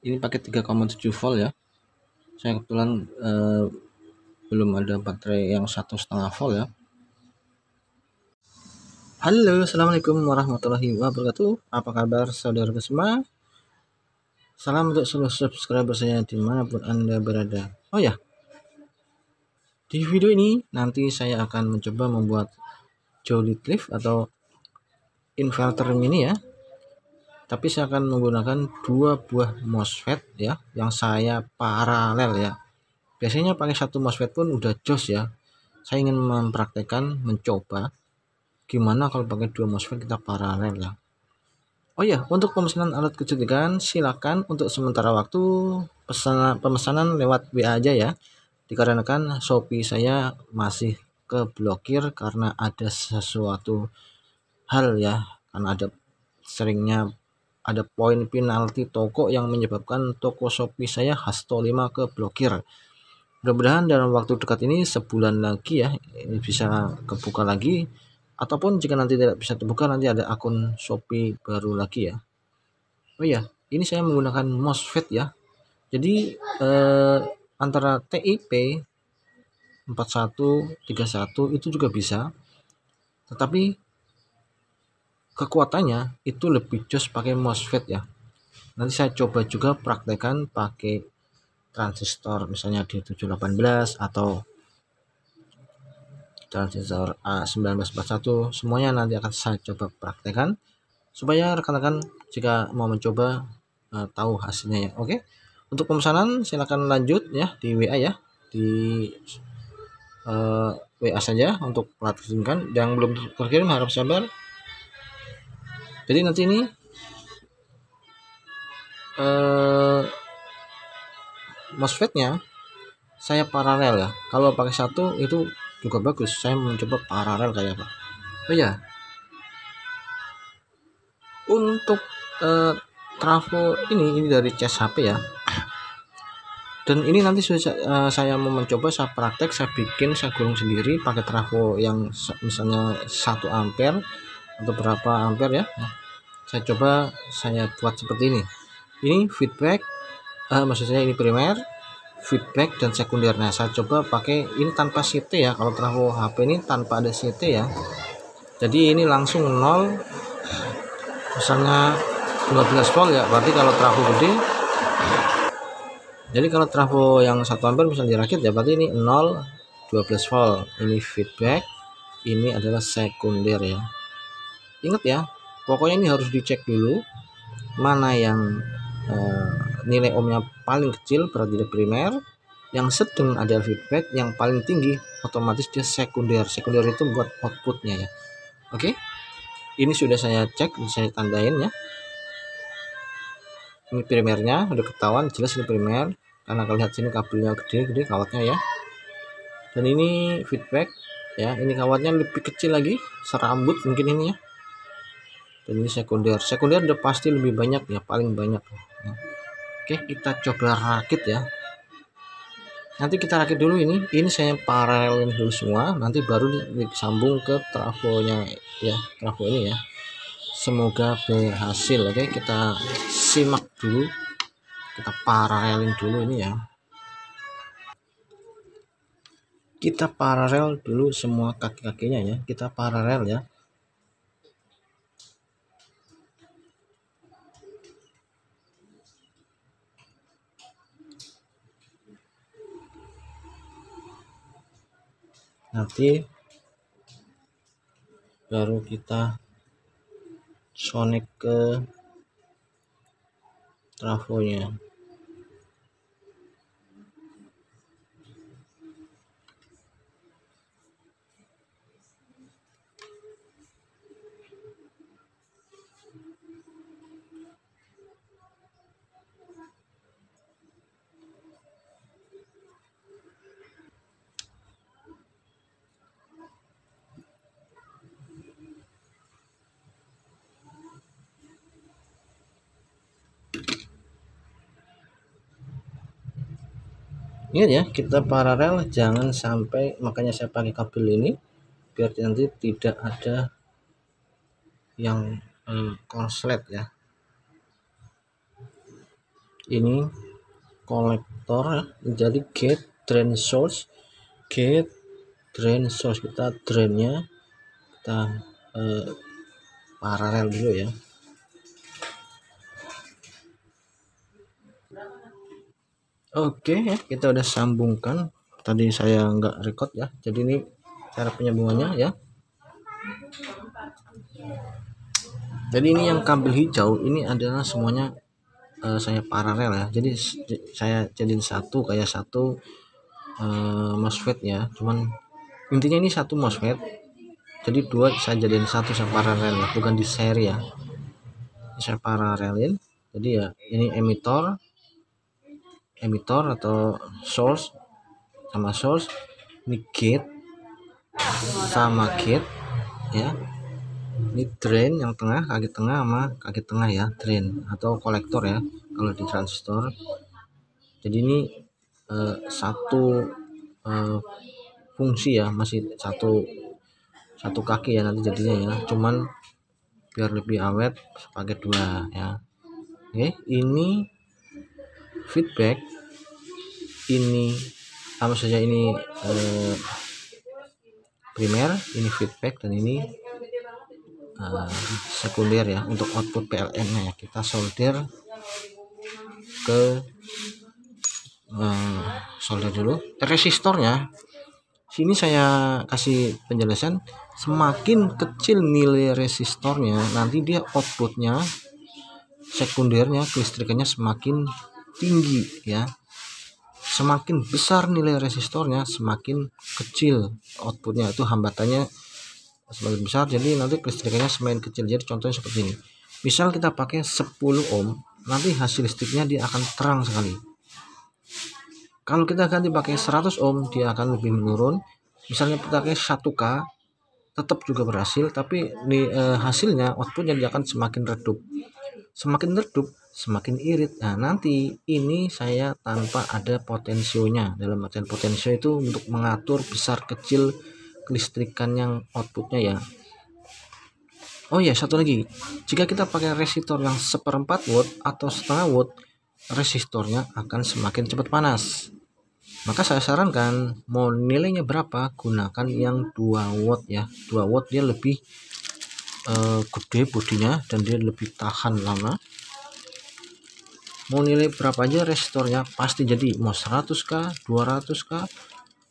Ini pakai 3,7 volt ya. Saya kebetulan belum ada baterai yang 1,5 volt ya. Halo, assalamualaikum warahmatullahi wabarakatuh. Apa kabar saudara semua? Salam untuk seluruh subscriber saya dimanapun Anda berada. Oh ya, di video ini nanti saya akan mencoba membuat Jolly Cliff atau inverter mini ya. Tapi saya akan menggunakan 2 buah MOSFET ya, yang saya paralel ya. Biasanya pakai 1 MOSFET pun udah jos ya. Saya ingin mempraktekkan, mencoba gimana kalau pakai 2 MOSFET kita paralel ya. Oh ya, untuk pemesanan alat kecantikan silakan untuk sementara waktu pemesanan lewat WA aja ya. Dikarenakan Shopee saya masih keblokir karena ada sesuatu hal ya, karena ada poin penalti toko yang menyebabkan toko Shopee saya Hasto5 keblokir. Mudah-mudahan dalam waktu dekat ini sebulan lagi ya ini bisa kebuka lagi, ataupun jika nanti tidak bisa terbuka nanti ada akun Shopee baru lagi ya. Oh ya, ini saya menggunakan MOSFET ya. Jadi antara TIP 4131 itu juga bisa, tetapi kekuatannya itu lebih jos pakai MOSFET ya. Nanti saya coba juga praktekkan pakai transistor misalnya D718 atau transistor A1941, semuanya nanti akan saya coba praktekkan supaya rekan-rekan jika mau mencoba tahu hasilnya ya. Oke, untuk pemesanan silakan lanjut ya di WA ya, di WA saja untuk plat kirimkan. Yang belum terkirim harap sabar. Jadi nanti ini MOSFET-nya saya paralel ya. Kalau pakai satu itu juga bagus. Saya mencoba paralel kayak apa. Oh ya, untuk trafo ini dari cas HP ya. Dan ini nanti saya mau mencoba, saya praktek, saya bikin, saya gulung sendiri pakai trafo yang misalnya 1 ampere atau berapa ampere ya. Saya coba saya buat seperti ini. Ini feedback, maksud saya ini primer, feedback dan sekunder. Nah, saya coba pakai ini tanpa CT ya. Kalau trafo HP ini tanpa ada CT ya. Jadi ini langsung 0, misalnya 12 volt ya. Berarti kalau trafo gede, jadi kalau trafo yang 1 ampere misalnya dirakit ya, berarti ini 0, 12 volt. Ini feedback, ini adalah sekunder ya. Ingat ya, pokoknya ini harus dicek dulu mana yang nilai ohmnya paling kecil, berarti dia primer. Yang sedang ada feedback, yang paling tinggi otomatis dia sekunder. Sekunder itu buat outputnya ya. Oke, ini sudah saya cek, saya tandain ya. Ini primernya udah ketahuan, jelas ini primer karena kalau lihat sini kabelnya gede kawatnya ya. Dan ini feedback ya, ini kawatnya lebih kecil lagi, serambut mungkin ini ya. Dan ini sekunder udah pasti lebih banyak ya, paling banyak ya. Oke, kita coba rakit ya. Nanti kita rakit dulu ini saya paralelin dulu semua, nanti baru disambung ke trafonya ya, trafo ini ya. Semoga berhasil. Oke, kita simak dulu, kita paralelin dulu ini ya. Kita paralel dulu semua kaki-kakinya ya, kita paralel ya. Nanti baru kita connect ke trafonya. Ingat ya, kita paralel, jangan sampai, makanya saya pakai kabel ini biar nanti tidak ada yang konslet ya. ini kolektor, jadi gate drain source, gate drain source. Kita drainnya kita paralel dulu ya. Oke ya, kita udah sambungkan. Tadi saya nggak record ya, jadi ini cara penyambungannya ya. Jadi ini yang kabel hijau ini adalah semuanya saya paralel ya, jadi saya jadiin satu kayak satu MOSFET ya, cuman intinya ini satu MOSFET, jadi dua saya jadiin satu, saya paralel ya, bukan di seri ya, saya paralelin. Jadi ya ini emitor atau source sama source, ini gate sama gate ya, ini drain yang tengah, kaki tengah sama kaki tengah ya, drain atau kolektor ya kalau di transistor. Jadi ini satu fungsi ya, masih satu kaki ya nanti jadinya ya, cuman biar lebih awet pakai dua ya. Oke, ini feedback, ini sama saja, ini primer, ini feedback, dan ini sekunder ya untuk output PLN nya ya. Kita solder ke solder dulu resistornya. Sini saya kasih penjelasan, semakin kecil nilai resistornya nanti dia outputnya sekundernya kelistrikannya semakin tinggi ya. Semakin besar nilai resistornya semakin kecil outputnya, itu hambatannya semakin besar, jadi nanti kelistrikannya semakin kecil. Jadi contohnya seperti ini, misal kita pakai 10 ohm, nanti hasil listriknya dia akan terang sekali. Kalau kita ganti pakai 100 ohm, dia akan lebih menurun. Misalnya kita pakai 1K, tetap juga berhasil, tapi hasilnya outputnya dia akan semakin redup. Semakin redup, semakin irit. Nah, nanti ini saya tanpa ada potensionya. Dalam artian potensio itu untuk mengatur besar kecil kelistrikan yang outputnya ya. Oh ya, satu lagi, jika kita pakai resistor yang 1/4 watt atau setengah watt, resistornya akan semakin cepat panas. Maka saya sarankan mau nilainya berapa, gunakan yang 2 watt ya. 2 watt dia lebih gede bodinya dan dia lebih tahan lama. Mau nilai berapa aja resistornya pasti jadi, mau 100k, 200k,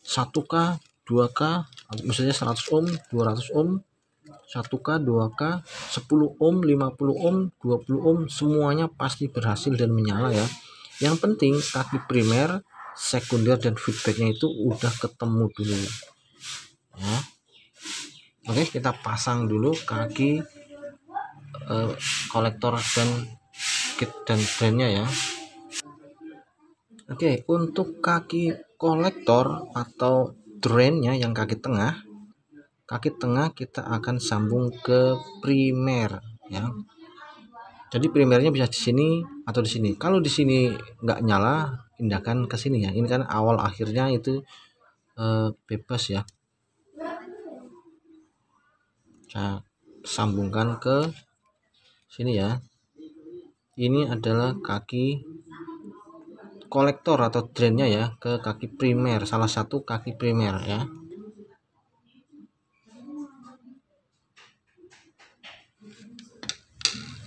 1k, 2k, misalnya 100 ohm, 200 ohm, 1k, 2k, 10 ohm, 50 ohm, 20 ohm, semuanya pasti berhasil dan menyala ya. Yang penting kaki primer, sekunder, dan feedbacknya itu udah ketemu dulu ya. Oke, kita pasang dulu kaki kolektor dan kit dan drainnya ya. Oke, untuk kaki kolektor atau drainnya yang kaki tengah kita akan sambung ke primer ya. Jadi primernya bisa di sini atau di sini. Kalau di sini nggak nyala, pindahkan ke sini ya. Ini kan awal akhirnya itu bebas ya. Saya sambungkan ke sini ya. Ini adalah kaki kolektor atau drainnya ya, ke kaki primer, salah satu kaki primer ya.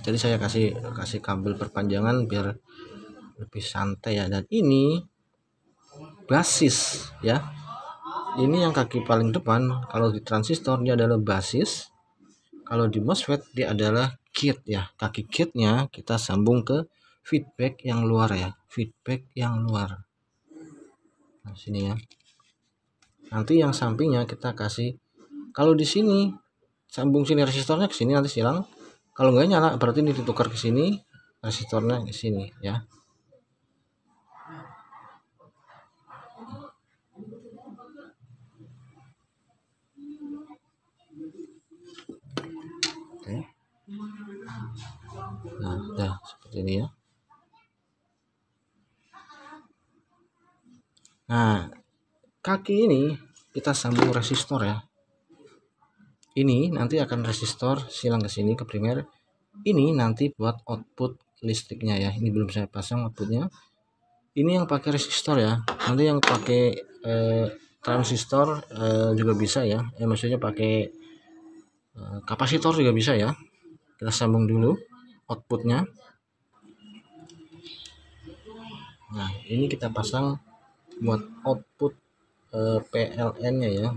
Jadi saya kasih kabel perpanjangan biar lebih santai ya. Dan ini basis ya, ini yang kaki paling depan. Kalau di transistor dia adalah basis, kalau di MOSFET dia adalah gate ya. Kaki gate nya kita sambung ke feedback yang luar ya, feedback yang luar. Nah, sini ya. Nanti yang sampingnya kita kasih, kalau di sini sambung sini resistornya ke sini, nanti silang. Kalau nggak nyala berarti ini ditukar ke sini, resistornya ke sini ya. Oke. Nah, ya seperti ini ya. Nah, kaki ini kita sambung resistor ya. Ini nanti akan resistor silang ke sini ke primer. Ini nanti buat output listriknya ya. Ini belum saya pasang outputnya. Ini yang pakai resistor ya. Nanti yang pakai transistor juga bisa ya. Maksudnya pakai kapasitor juga bisa ya. Kita sambung dulu outputnya. Nah, ini kita pasang buat output PLN nya ya.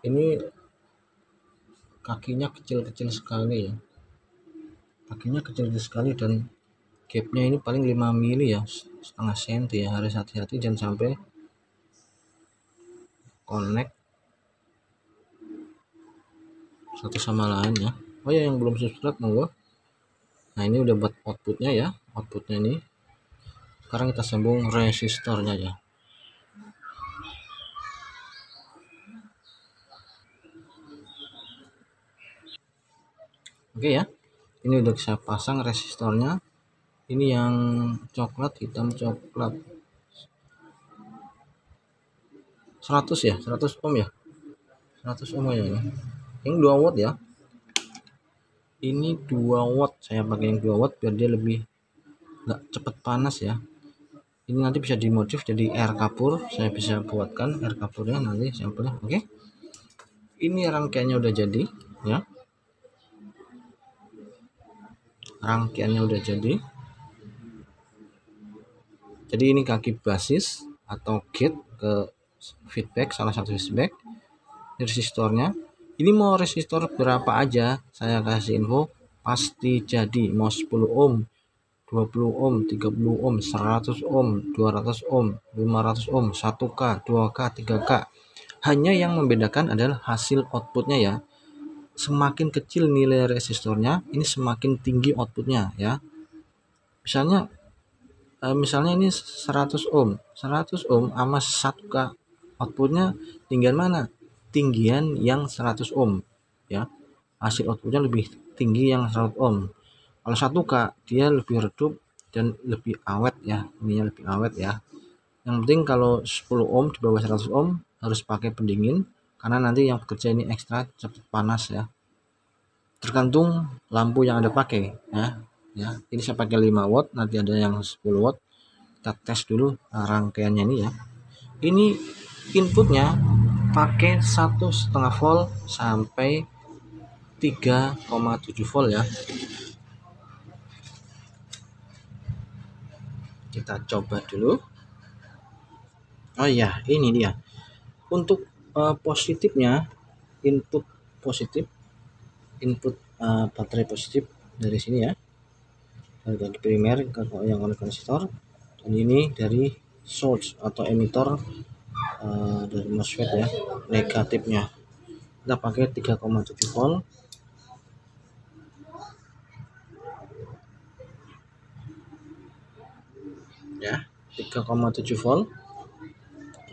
Ini kakinya kecil-kecil sekali ya. Kakinya kecil-kecil sekali dan gapnya ini paling 5 mili ya, setengah senti ya. Harus hati-hati jangan sampai connect satu sama lain ya. Oh ya, yang belum subscribe monggo. Nah, ini udah buat outputnya ya. Outputnya ini sekarang kita sambung resistornya ya. Oke ya, ini udah saya pasang resistornya. Ini yang coklat, hitam coklat, 100 ya, 100 ohm ya, 100 ohm ya. Ini 2 watt ya. Ini 2 watt, saya pakai yang 2 watt biar dia lebih nggak cepet panas ya. Ini nanti bisa dimodif jadi air kapur, saya bisa buatkan air kapurnya nanti sampelnya. Oke, ini rangkaiannya udah jadi ya, rangkaiannya udah jadi. Jadi ini kaki basis atau gate ke feedback, salah satu feedback. Resistornya ini mau resistor berapa aja saya kasih info, pasti jadi. Mau 10 ohm, 20 ohm, 30 ohm, 100 ohm, 200 ohm, 500 ohm, 1K, 2K, 3K. Hanya yang membedakan adalah hasil outputnya ya. Semakin kecil nilai resistornya, ini semakin tinggi outputnya ya. Misalnya ini 100 ohm, 100 ohm sama 1K, outputnya tinggian mana? Tinggian yang 100 ohm ya. Hasil outputnya lebih tinggi yang 100 ohm. Kalau 1K dia lebih redup dan lebih awet ya, ininya lebih awet ya. Yang penting kalau 10 ohm di bawah 100 ohm harus pakai pendingin karena nanti yang bekerja ini ekstra cepat panas ya. Tergantung lampu yang Anda pakai ya. Ya, ini saya pakai 5 watt, nanti ada yang 10 watt. Kita tes dulu rangkaiannya ini ya. Ini inputnya pakai 1,5 volt sampai 3,7 volt ya. Kita coba dulu. Oh iya, ini dia. Untuk positifnya, input positif, input baterai positif dari sini ya, dari primer ke yang konsistor, dan ini dari source atau emitor dari MOSFET ya, negatifnya. Kita pakai 3,7 volt. Ya, 3,7 volt.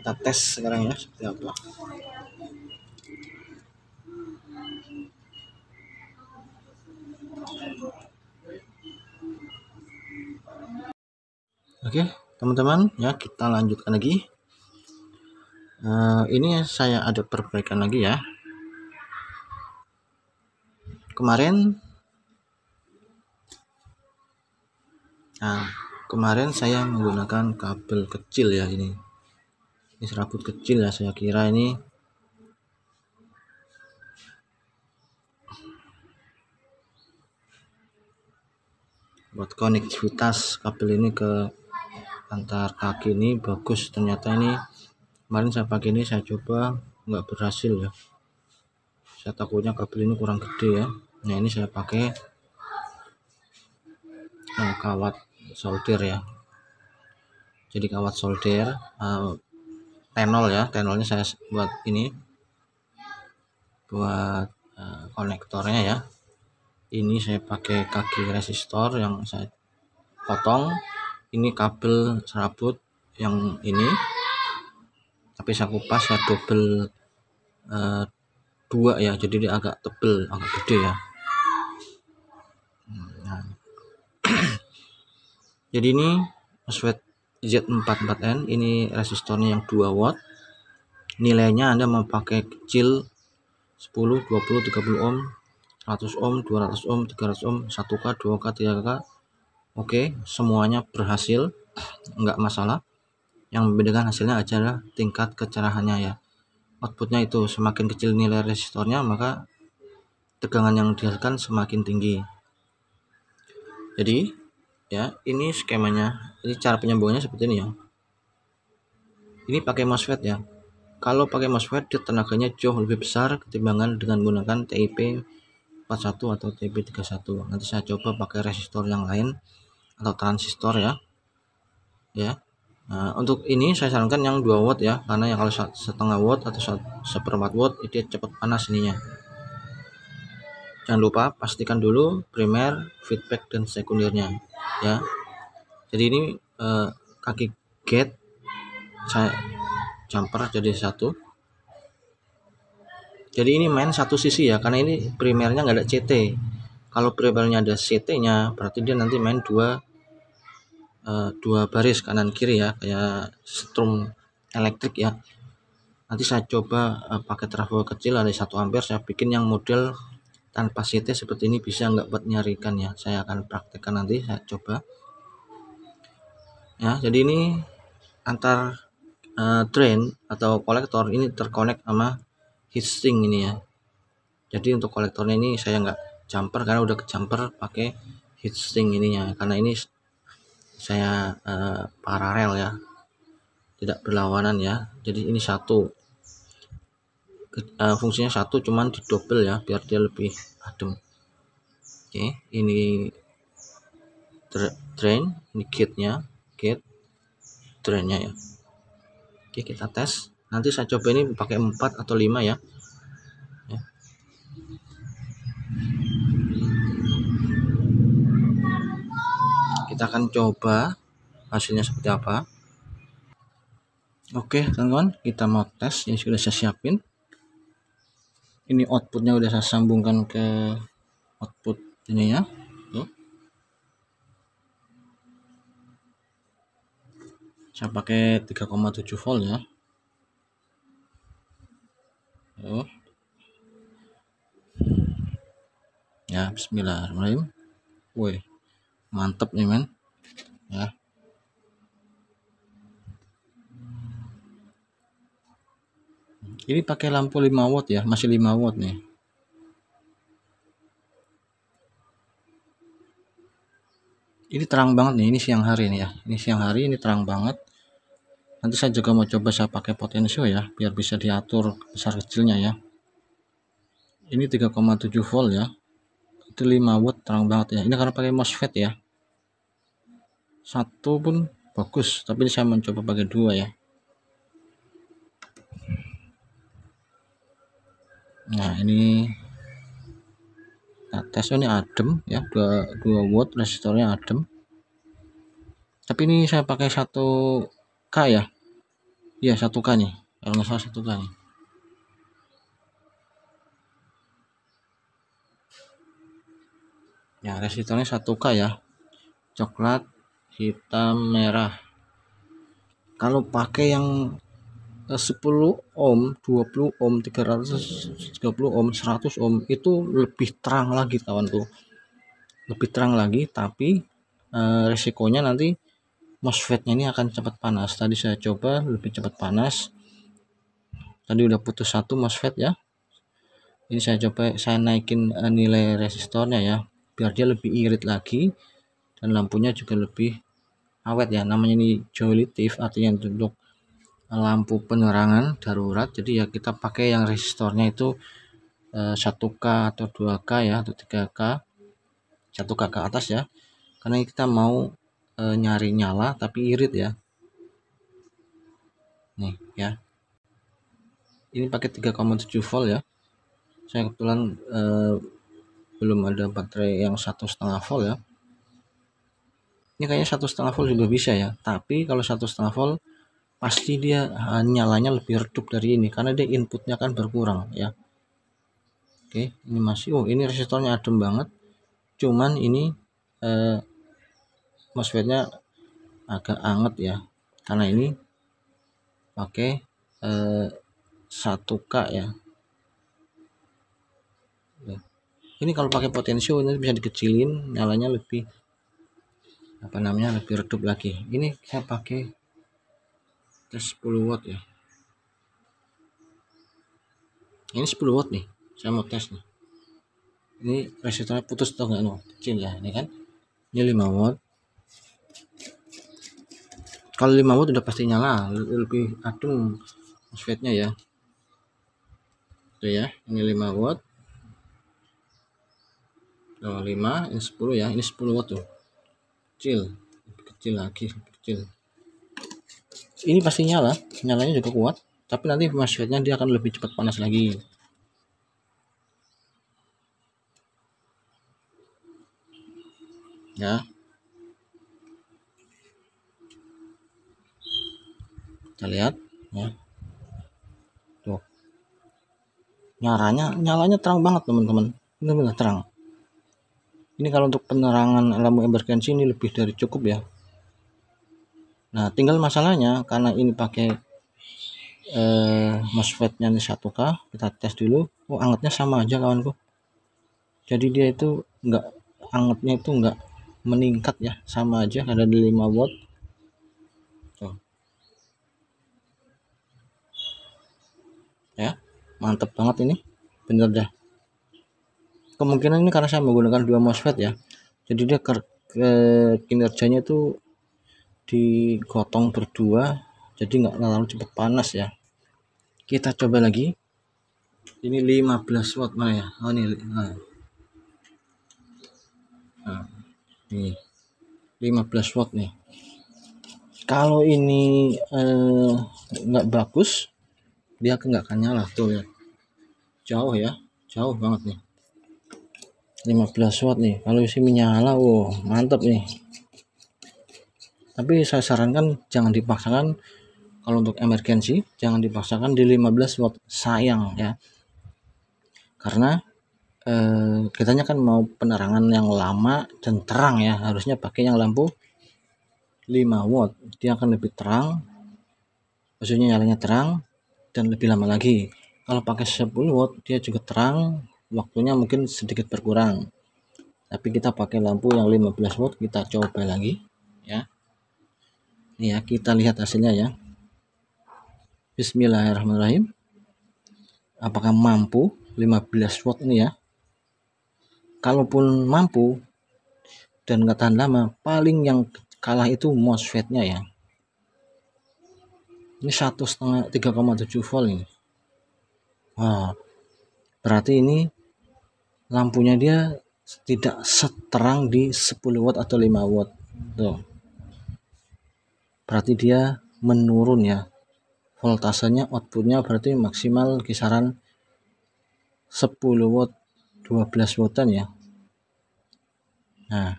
Kita tes sekarang ya seperti apa. Oke teman-teman ya, kita lanjutkan lagi. Ini saya ada perbaikan lagi ya. Kemarin saya menggunakan kabel kecil ya, ini serabut kecil ya, saya kira ini buat konektivitas kabel ini ke antar kaki ini bagus. Ternyata ini kemarin saya pakai ini, saya coba nggak berhasil ya. Saya takutnya kabel ini kurang gede ya. Nah, ini saya pakai kawat solder ya. Jadi kawat solder tenol ya, tenolnya saya buat ini buat konektornya ya. Ini saya pakai kaki resistor yang saya potong. Ini kabel serabut yang ini, tapi saya kupas, saya double 2 ya, jadi dia agak tebel, agak gede ya. Nah. Jadi ini MOSFET Z44N, ini resistornya yang 2 watt. Nilainya Anda mau pakai kecil 10, 20, 30 ohm, 100 ohm, 200 ohm, 300 ohm, 1K, 2K, 3K, Oke, semuanya berhasil, nggak masalah. Yang membedakan hasilnya adalah tingkat kecerahannya ya. Outputnya itu semakin kecil nilai resistornya, maka tegangan yang dihasilkan semakin tinggi. Jadi ya, ini skemanya. Ini cara penyambungannya seperti ini ya. Ini pakai MOSFET ya. Kalau pakai MOSFET, dia tenaganya jauh lebih besar ketimbangan dengan menggunakan TIP 41 atau TIP 31. Nanti saya coba pakai resistor yang lain atau transistor ya. Nah, untuk ini saya sarankan yang 2 watt ya, karena yang kalau setengah watt atau seperempat watt itu cepat panas ininya. Jangan lupa pastikan dulu primer, feedback, dan sekundernya ya. Jadi ini kaki gate saya jumper jadi satu. Jadi ini main satu sisi ya, karena ini primernya nggak ada CT. Kalau primernya ada CT-nya, berarti dia nanti main dua baris kanan kiri ya, kayak strum elektrik ya. Nanti saya coba pakai trafo kecil ada 1 ampere, saya bikin yang model tanpa CT seperti ini, bisa nggak buat nyarikan ya. Saya akan praktekkan nanti, saya coba ya. Jadi ini antar drain atau kolektor ini terkonek sama heatsink ini ya. Jadi untuk kolektornya ini saya nggak jumper, karena udah ke jumper pakai heatsink ininya, karena ini saya paralel ya, tidak berlawanan ya. Jadi ini satu, fungsinya satu, cuman didobel ya biar dia lebih adem. Oke, ini drain, ini gate-nya, gate drainnya ya. Oke, kita tes. Nanti saya coba ini pakai 4 atau 5 ya. Kita akan coba hasilnya seperti apa. Oke teman-teman, kita mau tes. Ini sudah saya siapin. Ini outputnya udah saya sambungkan ke output ini ya. Saya pakai 3,7 volt ya. Ya, bismillahirrahmanirrahim. Woi, mantep nih men ya. Ini pakai lampu 5 watt ya, masih 5 watt nih. Ini terang banget nih, ini siang hari nih ya. Ini siang hari, ini terang banget. Nanti saya juga mau coba saya pakai potensio ya, biar bisa diatur besar kecilnya ya. Ini 3,7 volt ya. Itu 5 watt, terang banget ya. Ini karena pakai MOSFET ya. Satu pun bagus, tapi saya mencoba pakai 2 ya. Nah, ini tes ini adem ya, 2 watt resistornya adem. Tapi ini saya pakai 1K ya. Iya, 1K nih. Kalau nggak salah 1K nih. Ya, resistornya 1K ya. Coklat, hitam, merah. Kalau pakai yang 10 ohm, 20 ohm, 330 ohm, 100 ohm itu lebih terang lagi kawan tuh. Lebih terang lagi, tapi resikonya nanti MOSFET-nya ini akan cepat panas. Tadi saya coba lebih cepat panas. Tadi udah putus satu MOSFET ya. Ini saya coba saya naikin nilai resistornya ya, biar dia lebih irit lagi dan lampunya juga lebih awet ya. Namanya ini joylitive, artinya untuk lampu penerangan darurat. Jadi ya kita pakai yang resistornya itu 1K atau 2K ya, atau 3K, 1K ke atas ya, karena kita mau nyari nyala tapi irit ya. Nih ya, ini pakai 3,7 volt ya. Saya kebetulan belum ada baterai yang 1,5 volt ya. Ini kayaknya 1,5 volt juga bisa ya, tapi kalau 1,5 volt pasti dia nyalanya lebih redup dari ini, karena dia inputnya kan berkurang ya. Oke, ini masih, ini resistornya adem banget, cuman ini MOSFET-nya agak anget ya, karena ini pakai 1K ya. Ini kalau pakai potensio ini bisa dikecilin, nyalanya lebih lebih redup lagi. Ini saya pakai tes 10 watt ya. Ini 10 watt nih, saya mau tes nih. Ini resistornya putus atau enggak no? Kecil ya, ini kan. Ini 5 watt. Kalau 5 watt udah pasti nyala, lebih adem MOSFET-nya ya. Tuh ya, ini 5 watt. Kalau 5, ini 10 ya, ini 10 watt tuh. Kecil, lebih kecil lagi, kecil. Ini pasti nyala, nyalanya juga kuat, tapi nanti MOSFET-nya dia akan lebih cepat panas lagi. Ya. Kita lihat ya. Tuh. Nyalanya terang banget, teman-teman. Ini benar terang. Ini kalau untuk penerangan lampu emergency ini lebih dari cukup ya. Nah, tinggal masalahnya karena ini pakai MOSFET-nya ini 1K, kita tes dulu. Oh, angetnya sama aja kawanku. Jadi dia itu angetnya itu enggak meningkat ya, sama aja ada di 5 watt. Tuh. Ya, mantep banget ini. Bener dah. Kemungkinan ini karena saya menggunakan 2 MOSFET ya. Jadi dia kinerjanya itu digotong berdua, jadi nggak terlalu cepat panas ya. Kita coba lagi. Ini 15 watt mana ya? Oh ini. Nih 15 watt nih. Kalau ini nggak bagus, dia nggak akan nyala tuh ya. Jauh ya, jauh banget nih. 15 watt nih. Kalau isi menyala, wow mantap nih. Tapi saya sarankan jangan dipaksakan. Kalau untuk emergency jangan dipaksakan di 15 watt, sayang ya. Karena kitanya kan mau penerangan yang lama dan terang ya, harusnya pakai yang lampu 5 watt. Dia akan lebih terang, maksudnya nyalanya terang dan lebih lama lagi. Kalau pakai 10 watt dia juga terang, waktunya mungkin sedikit berkurang. Tapi kita pakai lampu yang 15 watt, kita coba lagi ya. Ini ya, kita lihat hasilnya ya. Bismillahirrahmanirrahim. Apakah mampu 15 watt ini ya? Kalaupun mampu dan nggak tahan lama, paling yang kalah itu MOSFET-nya ya. Ini 1,5 3,7 volt ini. Wah, berarti ini lampunya dia tidak seterang di 10 watt atau 5 watt. Tuh. Berarti dia menurun ya. Voltasenya, outputnya berarti maksimal kisaran 10 watt 12 wattan ya. Nah,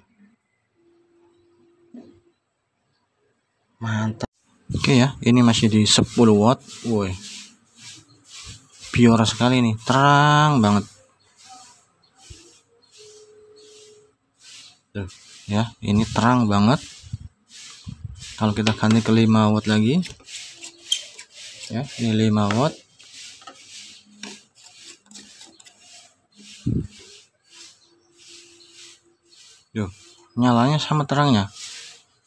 mantap. Oke ya, ini masih di 10 watt. Woi, biora sekali nih, terang banget. Tuh, ya, ini terang banget. Kalau kita ganti ke 5 watt lagi ya, ini 5 watt. Yo, nyalanya sama terangnya.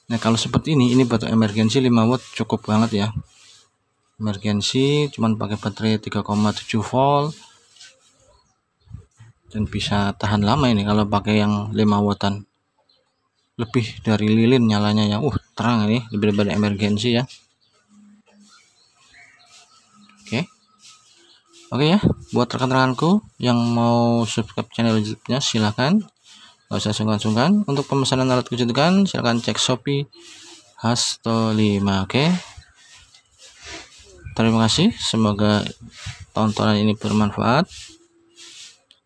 Nah, kalau seperti ini buat emergency 5 watt cukup banget ya. Emergency cuman pakai baterai 3,7 volt dan bisa tahan lama ini kalau pakai yang 5 wattan. Lebih dari lilin nyalanya ya. Terang ini, lebih daripada emergency ya. Oke ya, buat rekan-rekanku yang mau subscribe channel YouTube-nya silahkan. Gak usah sungkan-sungkan. Untuk pemesanan alat kecantikan silahkan cek Shopee Hasto 5. Oke. Terima kasih, semoga tontonan ini bermanfaat.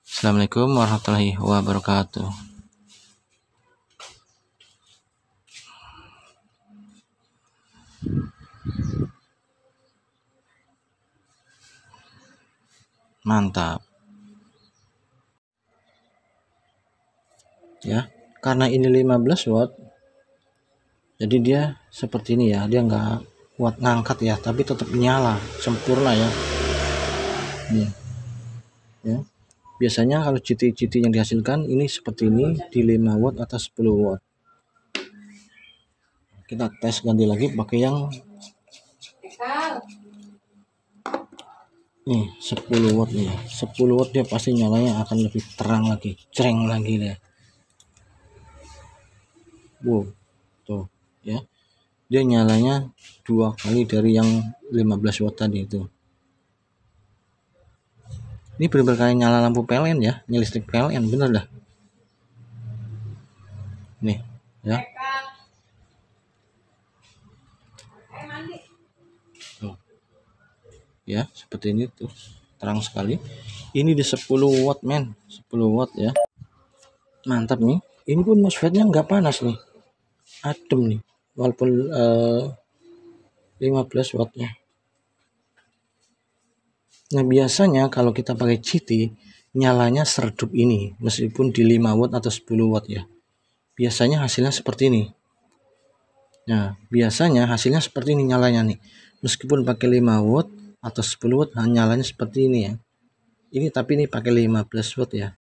Assalamualaikum warahmatullahi wabarakatuh. Mantap ya, karena ini 15 watt jadi dia seperti ini ya, dia nggak kuat ngangkat ya, tapi tetap nyala sempurna ya. Nih ya, biasanya kalau GT yang dihasilkan ini seperti ini di 5 watt atau 10 watt. Kita tes ganti lagi pakai yang nih 10 watt nih. 10 watt dia pasti nyalanya akan lebih terang lagi, cereng lagi deh. Wow, tuh ya. Dia nyalanya 2 kali dari yang 15 watt tadi itu. Ini benar-benar kayak nyala lampu PLN ya, nyala listrik PLN, bener dah. Nih, ya. Tuh. Ya, seperti ini tuh. Terang sekali. Ini di 10 watt, men. 10 watt ya. Mantap nih. Ini pun MOSFET-nya nggak panas nih. Adem nih. Walaupun 15 wattnya. Nah, biasanya kalau kita pakai GT, nyalanya seredup ini, meskipun di 5 watt atau 10 watt ya. Biasanya hasilnya seperti ini. Nah, biasanya hasilnya seperti ini nyalanya nih. Meskipun pakai 5 watt atau 10 watt, nyalanya seperti ini ya. Ini tapi ini pakai 15 watt ya.